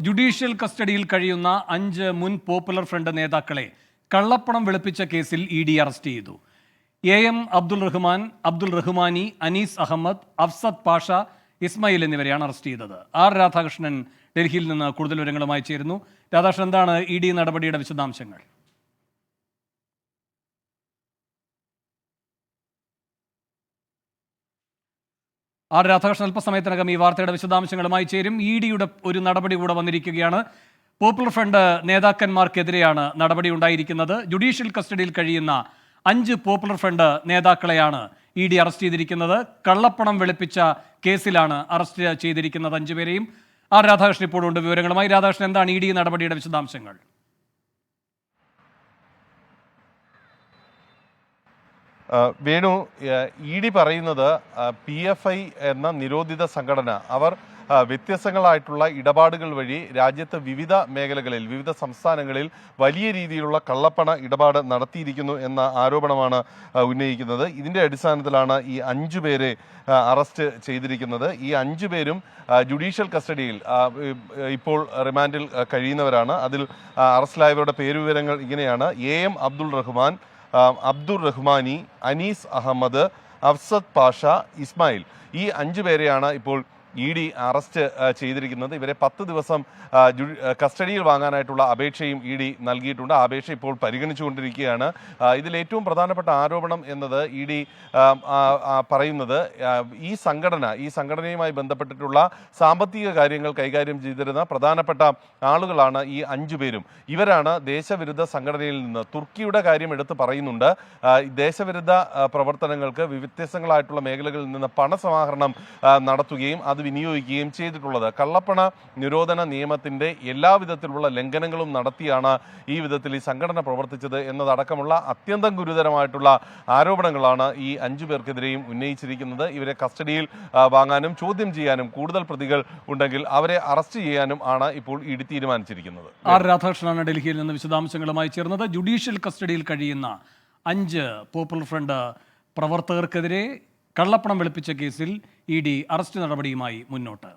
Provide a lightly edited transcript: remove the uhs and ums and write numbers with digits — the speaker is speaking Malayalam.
ജുഡീഷ്യൽ കസ്റ്റഡിയിൽ കഴിയുന്ന 5 മുൻ പോപ്പുലർ ഫ്രണ്ട് നേതാക്കളെ കള്ളപ്പണം വെളുപ്പിച്ച കേസിൽ ED അറസ്റ്റ് ചെയ്തു. AM അബ്ദുൾ റഹ്മാൻ, അബ്ദുൾ റഹ്മാനി, അനീസ് അഹമ്മദ്, അഫ്സദ് പാഷ, ഇസ്മായിൽ എന്നിവരെയാണ് അറസ്റ്റ് ചെയ്തത്. രാധാകൃഷ്ണൻ ഡൽഹിയിൽ നിന്ന് കൂടുതൽ വിവരങ്ങളുമായി ചേരുന്നു. രാധാകൃഷ്ണൻ, എന്താണ് ED നടപടിയുടെ വിശദാംശങ്ങൾ? രാധാകൃഷ്ണൻ അല്പസമയത്തിനകം ഈ വാർത്തയുടെ വിശദാംശങ്ങളുമായി ചേരും. EDയുടെ ഒരു നടപടി കൂടെ വന്നിരിക്കുകയാണ്. പോപ്പുലർ ഫ്രണ്ട് നേതാക്കന്മാർക്കെതിരെയാണ് നടപടി ഉണ്ടായിരിക്കുന്നത്. ജുഡീഷ്യൽ കസ്റ്റഡിയിൽ കഴിയുന്ന 5 പോപ്പുലർ ഫ്രണ്ട് നേതാക്കളെയാണ് ED അറസ്റ്റ് ചെയ്തിരിക്കുന്നത്. കള്ളപ്പണം വെളുപ്പിച്ച കേസിലാണ് അറസ്റ്റ് ചെയ്തിരിക്കുന്നത് 5 പേരെയും. രാധാകൃഷ്ണൻ ഇപ്പോഴുണ്ട് വിവരങ്ങളുമായി. രാധാകൃഷ്ണൻ, എന്താണ് ED നടപടിയുടെ വിശദാംശങ്ങൾ? വേണു, ED പറയുന്നത് PFI എന്ന നിരോധിത സംഘടന അവർ വ്യത്യസ്തങ്ങളായിട്ടുള്ള ഇടപാടുകൾ വഴി രാജ്യത്ത് വിവിധ മേഖലകളിൽ, വിവിധ സംസ്ഥാനങ്ങളിൽ വലിയ രീതിയിലുള്ള കള്ളപ്പണ ഇടപാട് നടത്തിയിരിക്കുന്നു എന്ന ആരോപണമാണ് ഉന്നയിക്കുന്നത്. ഇതിൻ്റെ അടിസ്ഥാനത്തിലാണ് ഈ 5 പേരെ അറസ്റ്റ് ചെയ്തിരിക്കുന്നത്. ഈ 5 പേരും ജുഡീഷ്യൽ കസ്റ്റഡിയിൽ ഇപ്പോൾ റിമാൻഡിൽ കഴിയുന്നവരാണ്. അതിൽ അറസ്റ്റിലായവരുടെ പേരുവിവരങ്ങൾ ഇങ്ങനെയാണ്: AM അബ്ദുൾ റഹ്മാൻ, അബ്ദുൾ റഹ്മാനി, അനീസ് അഹമ്മദ്, അഫ്സദ് പാഷ, ഇസ്മായിൽ. ഈ 5 പേരെയാണ് ഇപ്പോൾ ED അറസ്റ്റ് ചെയ്തിരിക്കുന്നത്. ഇവരെ 10 ദിവസം കസ്റ്റഡിയിൽ വാങ്ങാനായിട്ടുള്ള അപേക്ഷയും ED നൽകിയിട്ടുണ്ട്. ആ അപേക്ഷ ഇപ്പോൾ പരിഗണിച്ചുകൊണ്ടിരിക്കുകയാണ്. ഇതിൽ ഏറ്റവും പ്രധാനപ്പെട്ട ആരോപണം എന്നത് ED പറയുന്നത് ഈ സംഘടനയുമായി ബന്ധപ്പെട്ടിട്ടുള്ള സാമ്പത്തിക കാര്യങ്ങൾ കൈകാര്യം ചെയ്തിരുന്ന പ്രധാനപ്പെട്ട ആളുകളാണ് ഈ 5 പേരും. ഇവരാണ് ദേശവിരുദ്ധ സംഘടനയിൽ നിന്ന്, തുർക്കിയുടെ കാര്യം എടുത്ത് പറയുന്നുണ്ട്, ദേശവിരുദ്ധ പ്രവർത്തനങ്ങൾക്ക് വ്യത്യസ്തങ്ങളായിട്ടുള്ള മേഖലകളിൽ നിന്ന് പണസമാഹരണം നടത്തുകയും അത് വിനിയോഗിക്കുകയും ചെയ്തിട്ടുള്ളത്. കള്ളപ്പണ നിരോധന നിയമത്തിന്റെ എല്ലാവിധത്തിലുള്ള ലംഘനങ്ങളും നടത്തിയാണ് ഈ വിധത്തിൽ ഈ സംഘടന പ്രവർത്തിച്ചത് എന്നതടക്കമുള്ള അത്യന്തം ഗുരുതരമായിട്ടുള്ള ആരോപണങ്ങളാണ് ഈ 5 പേർക്കെതിരെയും ഉന്നയിച്ചിരിക്കുന്നത്. ഇവരെ കസ്റ്റഡിയിൽ വാങ്ങാനും ചോദ്യം ചെയ്യാനും കൂടുതൽ പ്രതികൾ ഉണ്ടെങ്കിൽ അവരെ അറസ്റ്റ് ചെയ്യാനും ആണ് ഇപ്പോൾ ED തീരുമാനിച്ചിരിക്കുന്നത്. രാധാകൃഷ്ണനാണ് ഡൽഹിയിൽ നിന്ന് വിശദാംശങ്ങളുമായി ചേർന്നത്. ജുഡീഷ്യൽ കസ്റ്റഡിയിൽ കഴിയുന്ന 5 പോപ്പുലർ ഫ്രണ്ട് പ്രവർത്തകർക്കെതിരെ കള്ളപ്പണം വെളുപ്പിച്ച കേസിൽ ED അറസ്റ്റ് നടപടിയുമായി മുന്നോട്ട്.